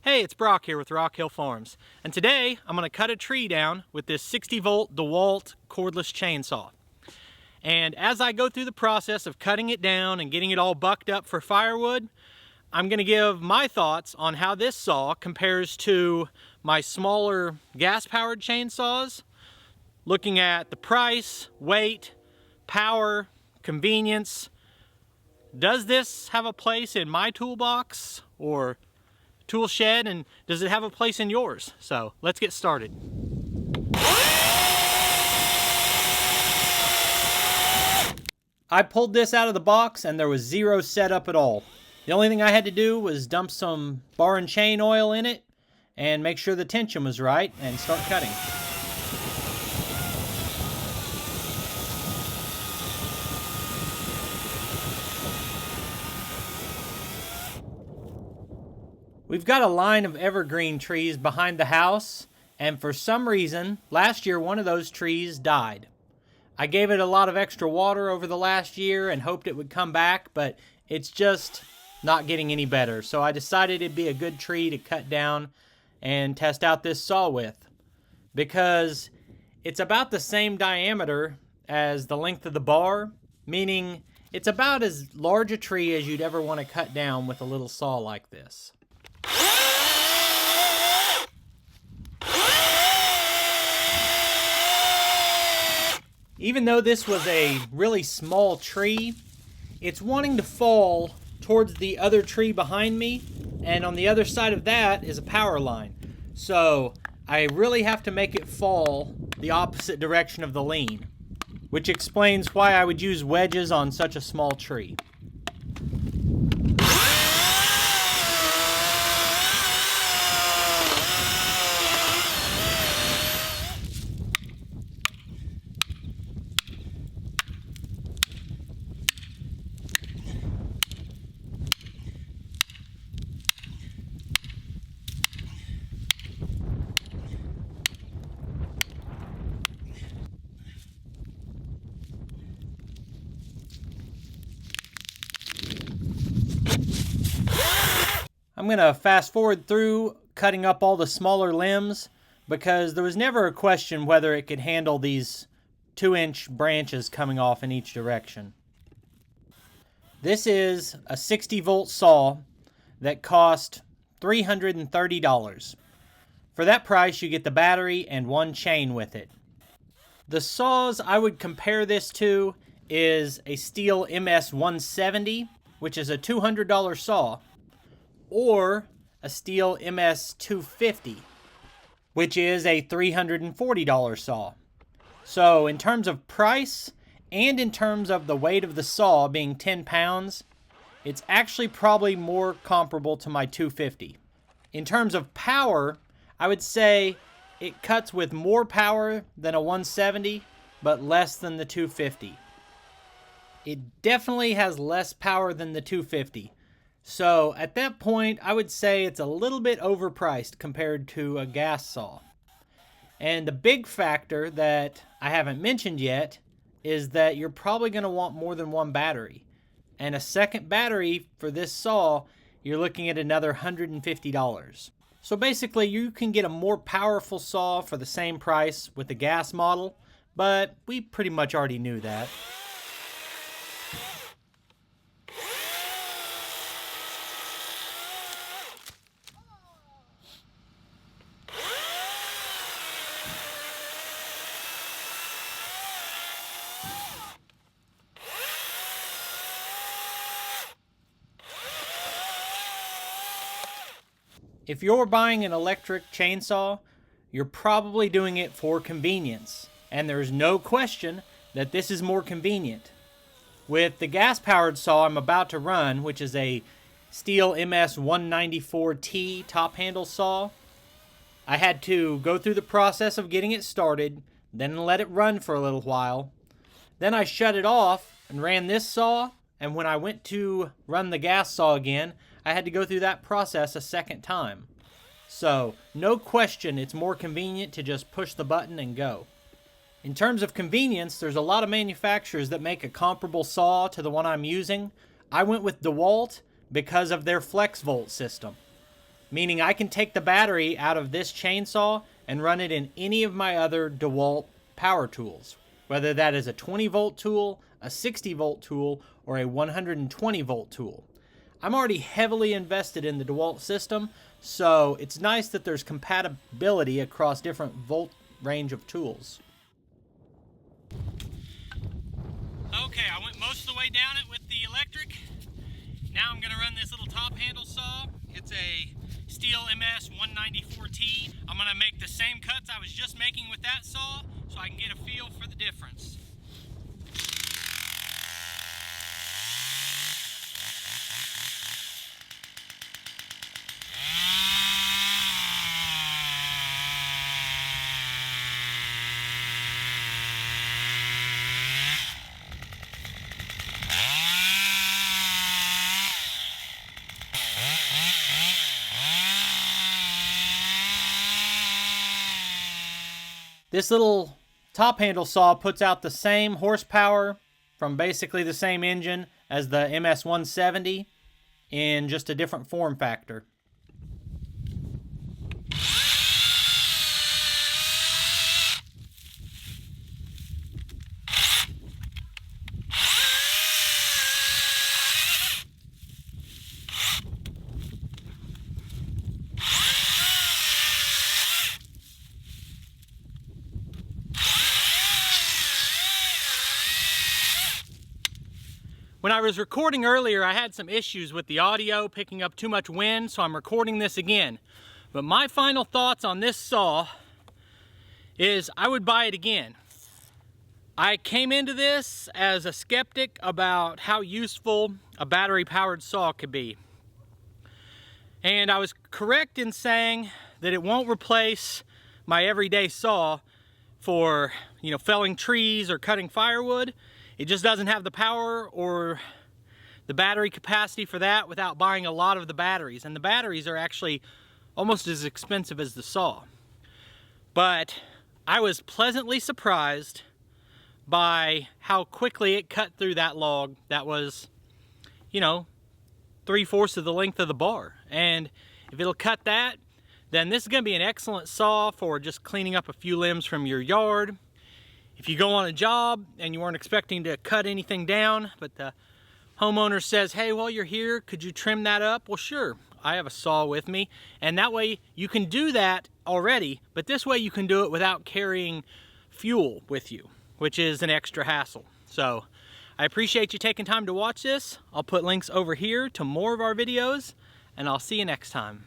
Hey, it's Brock here with Rock Hill Farms, and today I'm going to cut a tree down with this 60 volt Dewalt cordless chainsaw. And as I go through the process of cutting it down and getting it all bucked up for firewood, I'm going to give my thoughts on how this saw compares to my smaller gas-powered chainsaws, looking at the price, weight, power, convenience. Does this have a place in my toolbox or tool shed, and does it have a place in yours? So let's get started. I pulled this out of the box and there was zero setup at all. The only thing I had to do was dump some bar and chain oil in it and make sure the tension was right and start cutting. We've got a line of evergreen trees behind the house, and for some reason, last year one of those trees died. I gave it a lot of extra water over the last year and hoped it would come back, but it's just not getting any better. So I decided it'd be a good tree to cut down and test out this saw with, because it's about the same diameter as the length of the bar, meaning it's about as large a tree as you'd ever want to cut down with a little saw like this. Even though this was a really small tree, it's wanting to fall towards the other tree behind me, and on the other side of that is a power line. So I really have to make it fall the opposite direction of the lean, which explains why I would use wedges on such a small tree. I'm going to fast forward through cutting up all the smaller limbs because there was never a question whether it could handle these 2-inch branches coming off in each direction. This is a 60 volt saw that cost $330. For that price you get the battery and one chain with it. The saws I would compare this to is a Stihl MS-170, which is a $200 saw, or a Stihl MS-250, which is a $340 saw. So in terms of price and in terms of the weight of the saw being 10 pounds, it's actually probably more comparable to my 250. In terms of power, I would say it cuts with more power than a 170, but less than the 250. It definitely has less power than the 250. So at that point, I would say it's a little bit overpriced compared to a gas saw. And the big factor that I haven't mentioned yet is that you're probably going to want more than one battery. And a second battery for this saw, you're looking at another $150. So basically, you can get a more powerful saw for the same price with the gas model, but we pretty much already knew that. If you're buying an electric chainsaw, you're probably doing it for convenience, and there's no question that this is more convenient. With the gas-powered saw I'm about to run, which is a Stihl MS-194T top handle saw, I had to go through the process of getting it started, then let it run for a little while. Then I shut it off and ran this saw, and when I went to run the gas saw again, I had to go through that process a second time. So, no question, it's more convenient to just push the button and go. In terms of convenience, there's a lot of manufacturers that make a comparable saw to the one I'm using. I went with Dewalt because of their Flexvolt system. meaning I can take the battery out of this chainsaw and run it in any of my other Dewalt power tools, whether that is a 20 volt tool, a 60 volt tool, or a 120 volt tool. I'm already heavily invested in the Dewalt system, so it's nice that there's compatibility across different volt range of tools. Okay, I went most of the way down it with the electric. Now I'm gonna run this little top handle saw. It's a Stihl MS 194T. I'm gonna make the same cuts I was just making with that saw so I can get a feel for the difference. This little top handle saw puts out the same horsepower from basically the same engine as the MS 170 in just a different form factor. When I was recording earlier, I had some issues with the audio, picking up too much wind, so I'm recording this again. But my final thoughts on this saw is I would buy it again. I came into this as a skeptic about how useful a battery-powered saw could be. And I was correct in saying that it won't replace my everyday saw for, felling trees or cutting firewood. It just doesn't have the power or the battery capacity for that without buying a lot of the batteries. And the batteries are actually almost as expensive as the saw. But I was pleasantly surprised by how quickly it cut through that log that was, 3/4 of the length of the bar. And if it'll cut that, then this is going to be an excellent saw for just cleaning up a few limbs from your yard. If you go on a job and you weren't expecting to cut anything down, but the homeowner says, hey, while you're here, could you trim that up? Well, sure, I have a saw with me. And that way you can do that already, but this way you can do it without carrying fuel with you, which is an extra hassle. So I appreciate you taking time to watch this. I'll put links over here to more of our videos, and I'll see you next time.